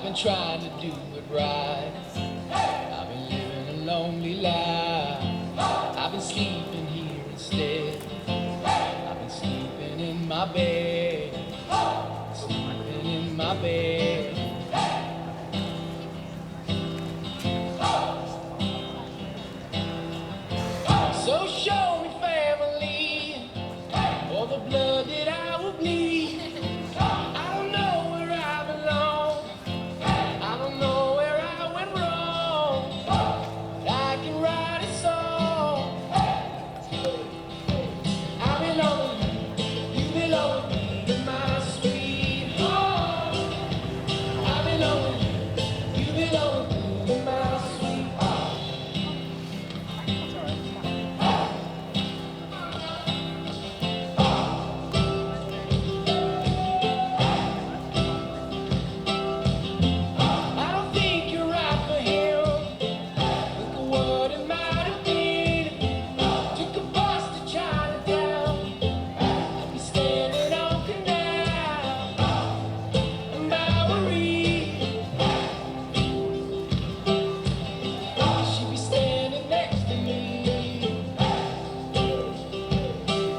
been trying to do it right. I've been living a lonely life. I've been sleeping here instead. I've been sleeping in my bed. Sleeping in my bed. So show me family, or the blood that I will bleed. I don't know where I belong. I don't know where I went wrong. But I can write a song. I belong to you, you belong to me, in my sweet home. I belong to you, you belong to me, in my sweet home. I don't think you're right for him. Look at what it might have been. Took a bus to Chinatown. I'd be standing on Canal and Bowery. She'd be standing next to me.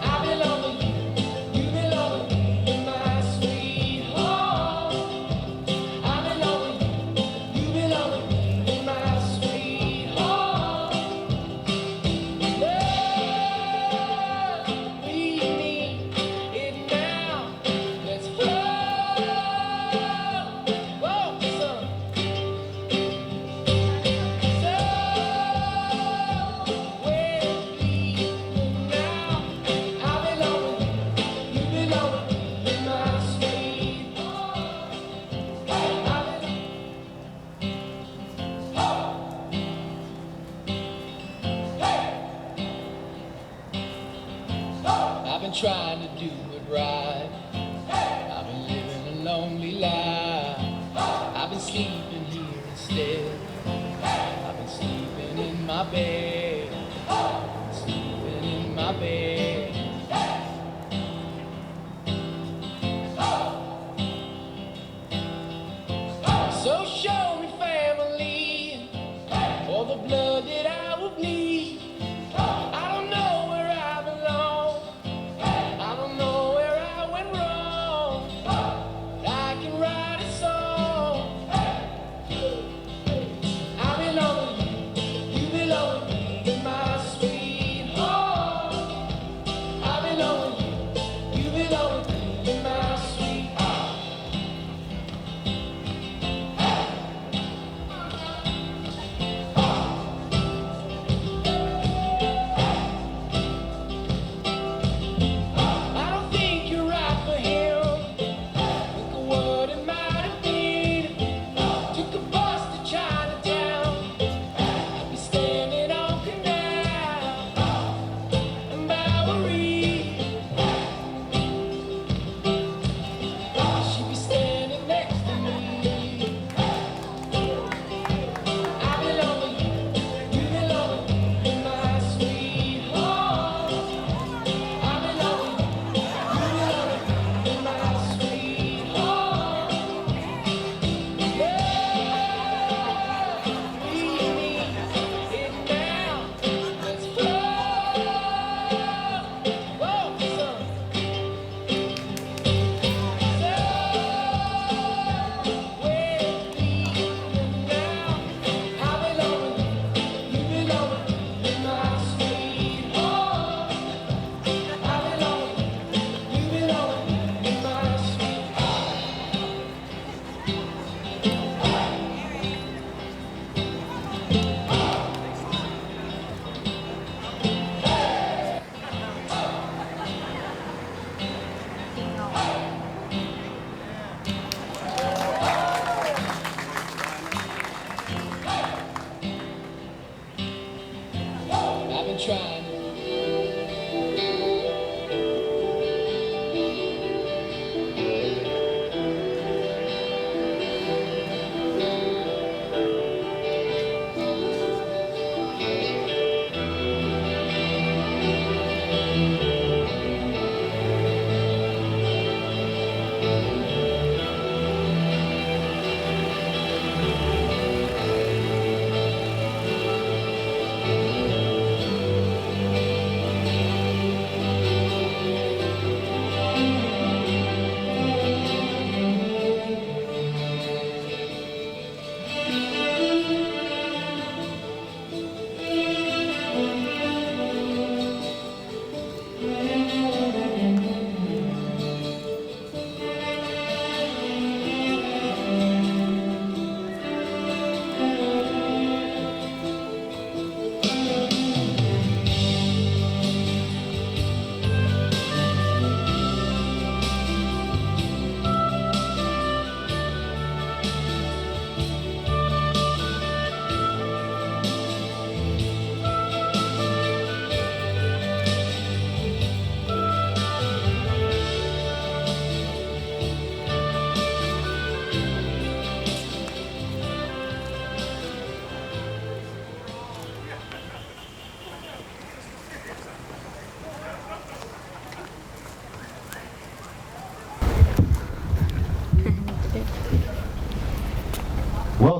I belong to you, you belong to me, in my sweet home. I belong to you, you belong to me, in my sweet home. Love, we need it now. Let's flow, whoa, son. So, where we now? I belong to you, you belong to me, in my sweet home. I've been trying to do it right. I've been living a lonely life. I've been sleeping here instead. I've been sleeping in my bed. Sleeping in my bed. So show me family, or the blood that I will bleed. I don't know where I belong. I don't know where I went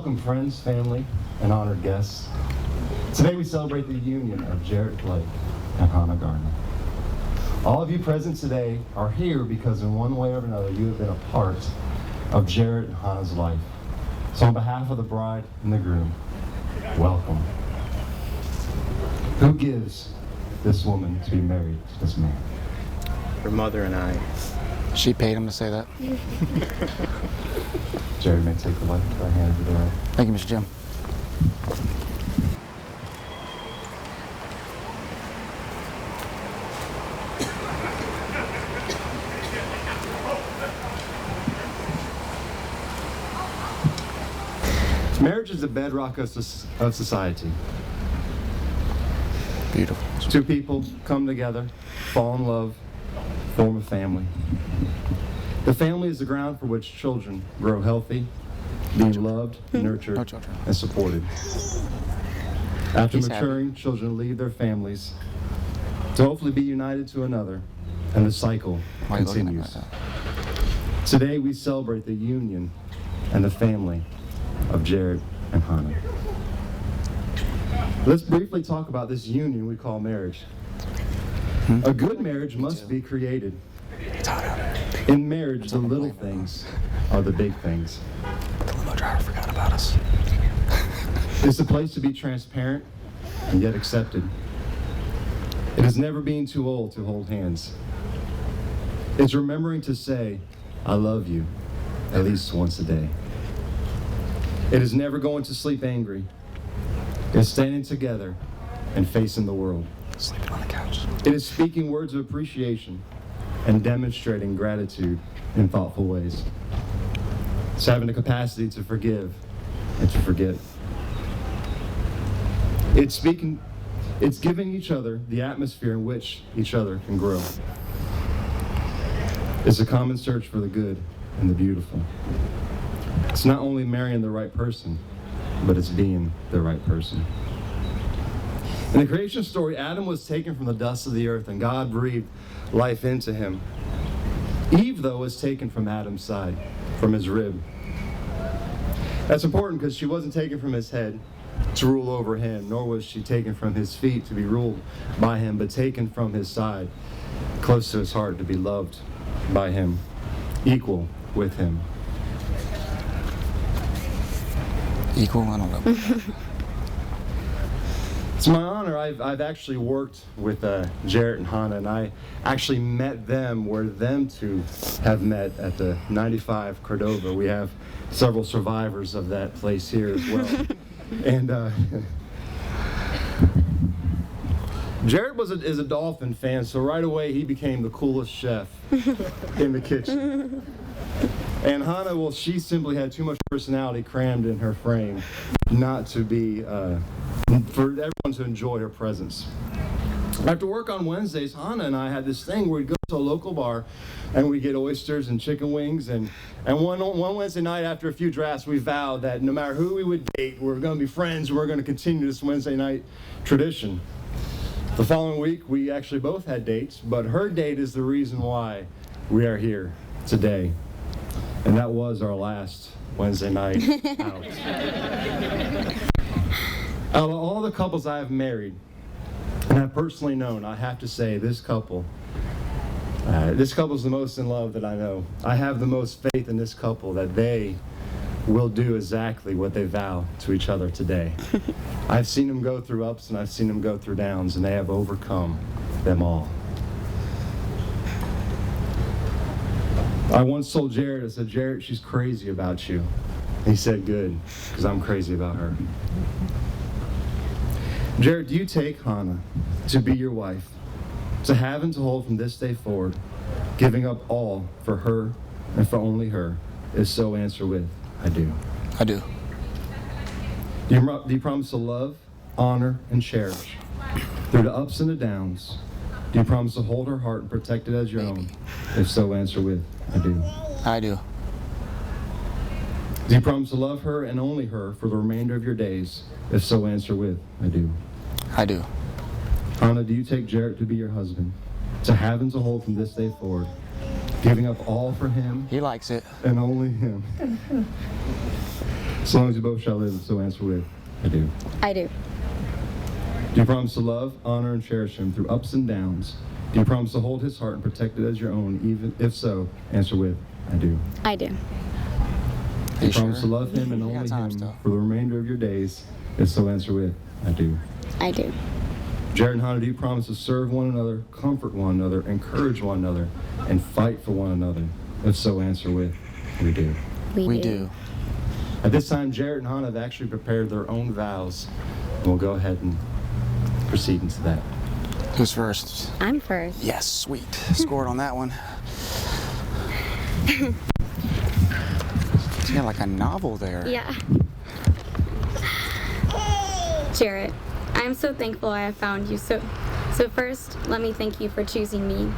welcome friends, family, and honored guests. Today we celebrate the union of Jarret Blake and Hannah Gardner. All of you present today are here because in one way or another you have been a part of Jarret and Hannah's life. So on behalf of the bride and the groom, welcome. Who gives this woman to be married to this man? Her mother and I. She paid him to say that. Jarret may take the right hand of the right. Thank you, Mr. Jim. Marriage is the bedrock of society. Beautiful. Two people come together, fall in love, form a family. The family is the ground for which children grow healthy, being loved, nurtured, and supported. After maturing, children leave their families to hopefully be united to another, and the cycle continues. Today we celebrate the union and the family of Jarret and Hannah. Let's briefly talk about this union we call marriage. A good marriage must be created. In marriage, the little things are the big things. The limo driver forgot about us. It's a place to be transparent and yet accepted. It is never being too old to hold hands. It's remembering to say, I love you, at least once a day. It is never going to sleep angry. It's standing together and facing the world. Sleeping on the couch. It is speaking words of appreciation and demonstrating gratitude in thoughtful ways. It's having the capacity to forgive and to forget. It's giving each other the atmosphere in which each other can grow. It's a common search for the good and the beautiful. It's not only marrying the right person, but it's being the right person. In the creation story, Adam was taken from the dust of the earth and God breathed life into him. Eve, though, was taken from Adam's side, from his rib. That's important because she wasn't taken from his head to rule over him, nor was she taken from his feet to be ruled by him, but taken from his side, close to his heart, to be loved by him, equal with him. Equal? I don't know. It's my honor. I've actually worked with Jarret and Hannah, and I actually met them where them two have met at the 95 Cordova. We have several survivors of that place here as well. And Jarret is a Dolphin fan, so right away he became the coolest chef in the kitchen. And Hannah, well, she simply had too much personality crammed in her frame not to be, for everyone to enjoy her presence. After work on Wednesdays, Hannah and I had this thing where we'd go to a local bar and we'd get oysters and chicken wings. And one Wednesday night after a few drafts, we vowed that no matter who we would date, we were going to be friends and we were going to continue this Wednesday night tradition. The following week, we actually both had dates, but her date is the reason why we are here today. And that was our last Wednesday night out. Out of all the couples I have married, and I've personally known, I have to say this couple is the most in love that I know. I have the most faith in this couple that they will do exactly what they vow to each other today. I've seen them go through ups and I've seen them go through downs, and they have overcome them all. I once told Jarret, I said, Jarret, she's crazy about you. He said, good, because I'm crazy about her. Jarret, do you take Hannah to be your wife, to have and to hold from this day forward, giving up all for her and for only her? If so, answer with, I do. I do. Do you promise to love, honor, and cherish through the ups and the downs? Do you promise to hold her heart and protect it as your own? If so, answer with, I do. I do. Do you promise to love her and only her for the remainder of your days? If so, answer with, I do. I do. Hannah, do you take Jarret to be your husband, to have and to hold from this day forward, Giving up all for him He likes it. and only him. As long as you both shall live, so answer with, I do. I do. Do you promise to love, honor, and cherish him through ups and downs? Do you promise to hold his heart and protect it as your own? Even if so, answer with, I do. I do. Do You you promise sure? to love him and We got only time him still. for the remainder of your days? If so, answer with, I do. I do. Jarret and Hannah, do you promise to serve one another, comfort one another, encourage one another, and fight for one another? If so, answer with, we do. We do. At this time, Jarret and Hannah have actually prepared their own vows. We'll go ahead and proceed into that. Who's first? I'm first. Yes, sweet. Scored on that one. It's got like a novel there. Yeah. Jarret, I am so thankful I have found you. So first, let me thank you for choosing me,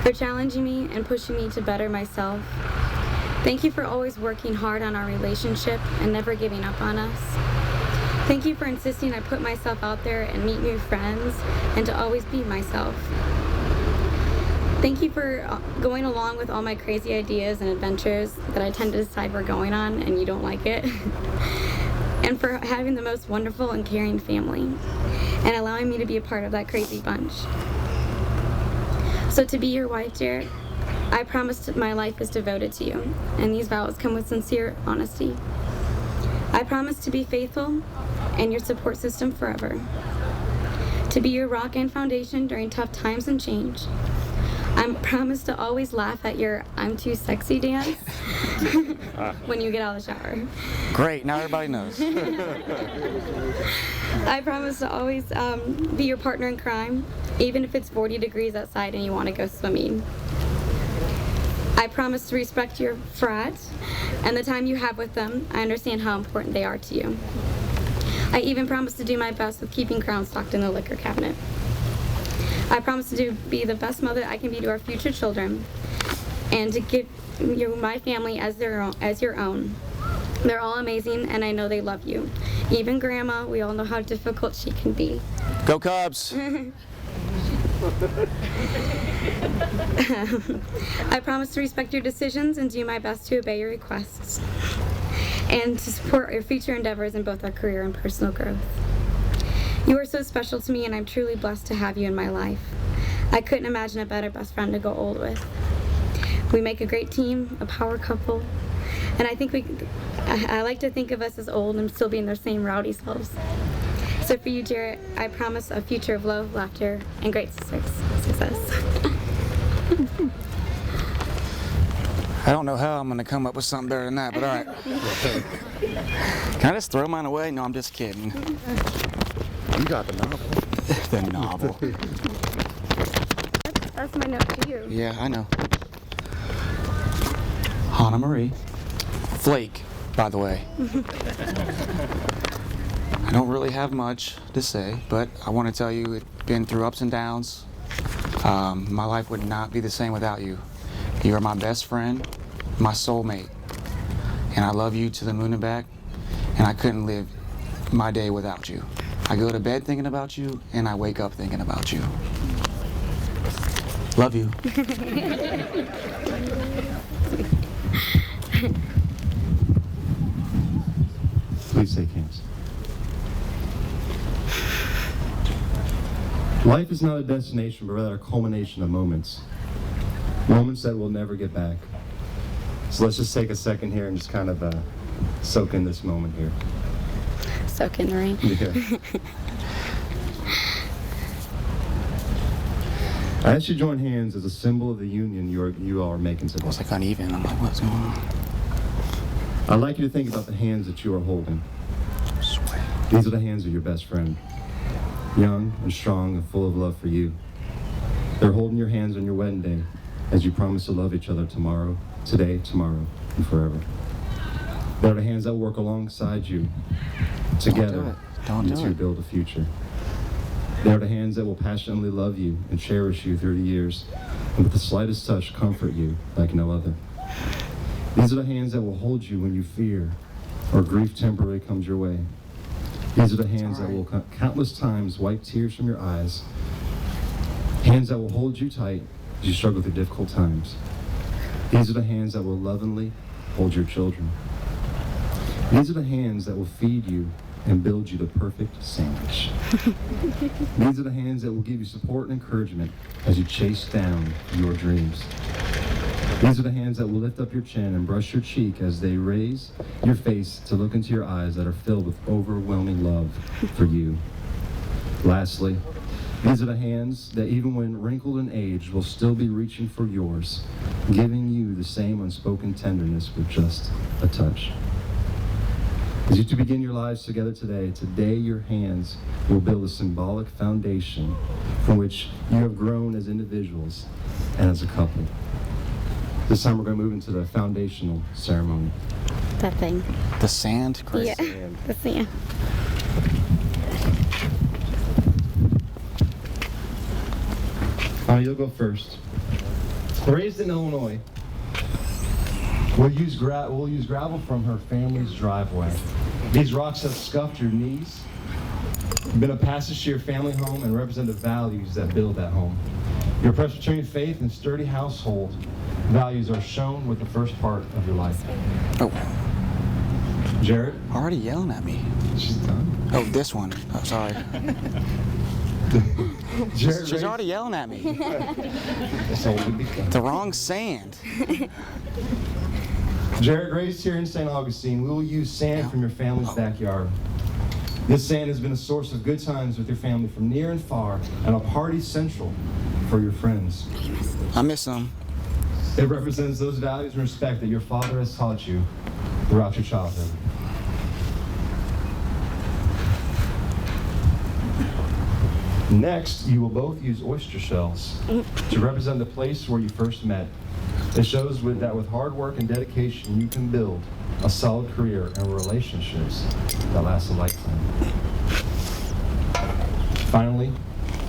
for challenging me and pushing me to better myself. Thank you for always working hard on our relationship and never giving up on us. Thank you for insisting I put myself out there and meet new friends and to always be myself. Thank you for going along with all my crazy ideas and adventures that I tend to decide we're going on and you don't like it. And for having the most wonderful and caring family and allowing me to be a part of that crazy bunch. So to be your wife, Jarret, I promise my life is devoted to you, and these vows come with sincere honesty. I promise to be faithful and your support system forever. To be your rock and foundation during tough times and change. I promise to always laugh at your "I'm too sexy" dance when you get out of the shower. Great, now everybody knows. I promise to always be your partner in crime, even if it's 40 degrees outside and you want to go swimming. I promise to respect your frats and the time you have with them. I understand how important they are to you. I even promise to do my best with keeping Crown stocked in the liquor cabinet. I promise to be the best mother I can be to our future children and to give you my family as your own. They're all amazing and I know they love you. Even Grandma, we all know how difficult she can be. Go Cubs! I promise to respect your decisions and do my best to obey your requests and to support your future endeavors in both our career and personal growth. You are so special to me and I'm truly blessed to have you in my life. I couldn't imagine a better best friend to go old with. We make a great team, a power couple, and I like to think of us as old and still being their same rowdy selves. So for you, Jarret, I promise a future of love, laughter, and great success. I don't know how I'm gonna come up with something better than that, but all right. Can I just throw mine away? No, I'm just kidding. You got the novel. The novel. That's my note to you. Yeah, I know. Hannah Marie. Flake, by the way. I don't really have much to say, but I want to tell you it's been through ups and downs. My life would not be the same without you. You are my best friend, my soulmate, and I love you to the moon and back, and I couldn't live my day without you. I go to bed thinking about you, and I wake up thinking about you. Love you. Please take hands. Life is not a destination, but rather a culmination of moments. Moments that we'll never get back. So let's just take a second here and just kind of soak in this moment here. Soak in the rain. Yeah. I ask you to join hands as a symbol of the union you all are making It today. was like uneven. I'm like, what's going on? I'd like you to think about the hands that you are holding. Sweat. These are the hands of your best friend. Young and strong and full of love for you. They're holding your hands on your wedding day as you promise to love each other tomorrow, today, tomorrow, and forever. They're the hands that work alongside you together Don't do to it. build a future. They're the hands that will passionately love you and cherish you through the years and with the slightest touch comfort you like no other. These are the hands that will hold you when you fear or grief temporarily comes your way. These are the hands that will countless times wipe tears from your eyes. Hands that will hold you tight as you struggle through difficult times. These are the hands that will lovingly hold your children. These are the hands that will feed you and build you the perfect sandwich. These are the hands that will give you support and encouragement as you chase down your dreams. These are the hands that will lift up your chin and brush your cheek as they raise your face to look into your eyes that are filled with overwhelming love for you. Lastly, these are the hands that even when wrinkled in age will still be reaching for yours, giving you the same unspoken tenderness with just a touch. As you two begin your lives together today your hands will build a symbolic foundation from which you have grown as individuals and as a couple. This time we're going to move into the foundational ceremony. That thing. The sand, Chris. Yeah, the sand. You'll go first. Raised in Illinois, we'll use gravel from her family's driveway. These rocks have scuffed your knees, been a passage to your family home, and represent the values that build that home. Your Presbyterian faith and sturdy household values are shown with the first part of your life. Oh, Jarret? already yelling at me. She's done. Oh, this one. Oh, sorry. Jarret She's already yelling at me. The wrong sand. Jarret, raised here in St. Augustine, we will use sand from your family's backyard. This sand has been a source of good times with your family from near and far, and a party central for your friends. I miss them. It represents those values and respect that your father has taught you throughout your childhood. Next, you will both use oyster shells to represent the place where you first met. It shows that with hard work and dedication, you can build a solid career and relationships that last a lifetime. Finally,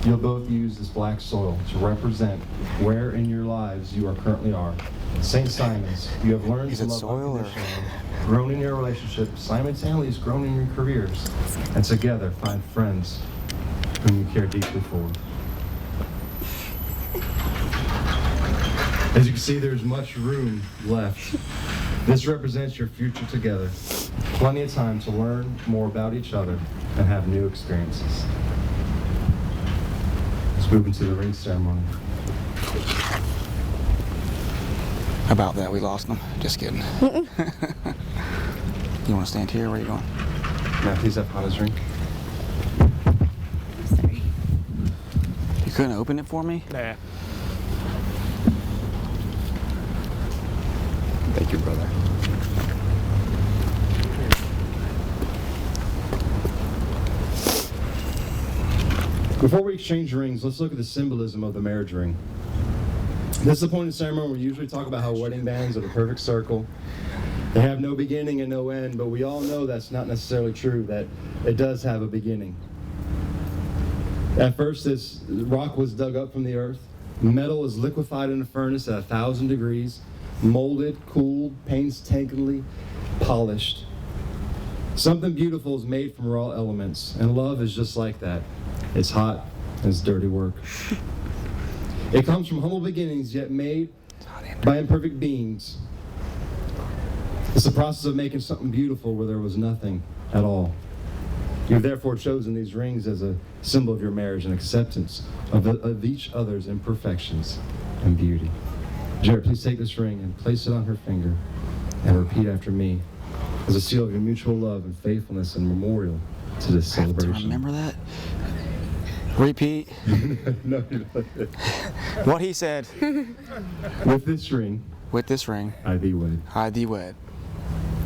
you'll both use this black soil to represent where in your lives you currently are. St. Simon's, you have learned to love unconditionally, grown in your relationship, simultaneously grown in your careers, and together find friends whom you care deeply for. As you can see, there's much room left. This represents your future together. Plenty of time to learn more about each other and have new experiences. Let's move into the ring ceremony. About that, we lost them. Just kidding. You want to stand here? Where are you going? Now, please have Hannah's ring. Sorry. You couldn't open it for me? Nah. Thank you, brother. Before we exchange rings, let's look at the symbolism of the marriage ring. This is the point in the ceremony where we usually talk about how wedding bands are the perfect circle. They have no beginning and no end, but we all know that's not necessarily true, that it does have a beginning. At first, this rock was dug up from the earth. Metal is liquefied in a furnace at 1,000 degrees, molded, cooled, painstakingly polished. Something beautiful is made from raw elements, and love is just like that. It's hot, and it's dirty work. It comes from humble beginnings, yet made by imperfect beings. It's the process of making something beautiful where there was nothing at all. You've therefore chosen these rings as a symbol of your marriage and acceptance of each other's imperfections and beauty. Jarret, please take this ring and place it on her finger and repeat after me as a seal of your mutual love and faithfulness and memorial to this I have to celebration. remember that. Repeat No, you don't. what he said. With this ring, With this ring, I thee wed. I thee wed.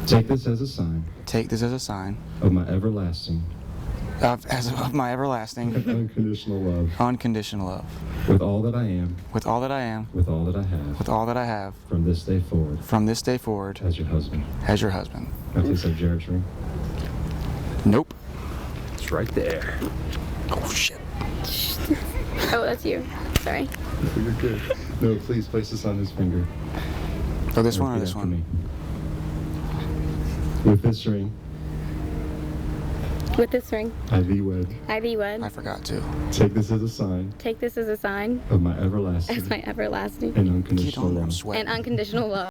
Take this as a sign Take this as a sign of my everlasting, of my everlasting, unconditional love, unconditional love. with all that I am, With all that I am, with all that I have, with all that I have, from this day forward, from this day forward, as your husband. as your husband. Now please have Jarret's ring. Nope. It's right there. Oh, shit. Oh, that's you. Sorry. You're good. No, please place this on his finger. Oh, this one or Repeat this after one? me. With this ring, With this ring, I thee wed. I thee I wed. forgot to. Take this as a sign Take this as a sign of my everlasting as my everlasting and Get unconditional on, I'm love. sweating. and unconditional love.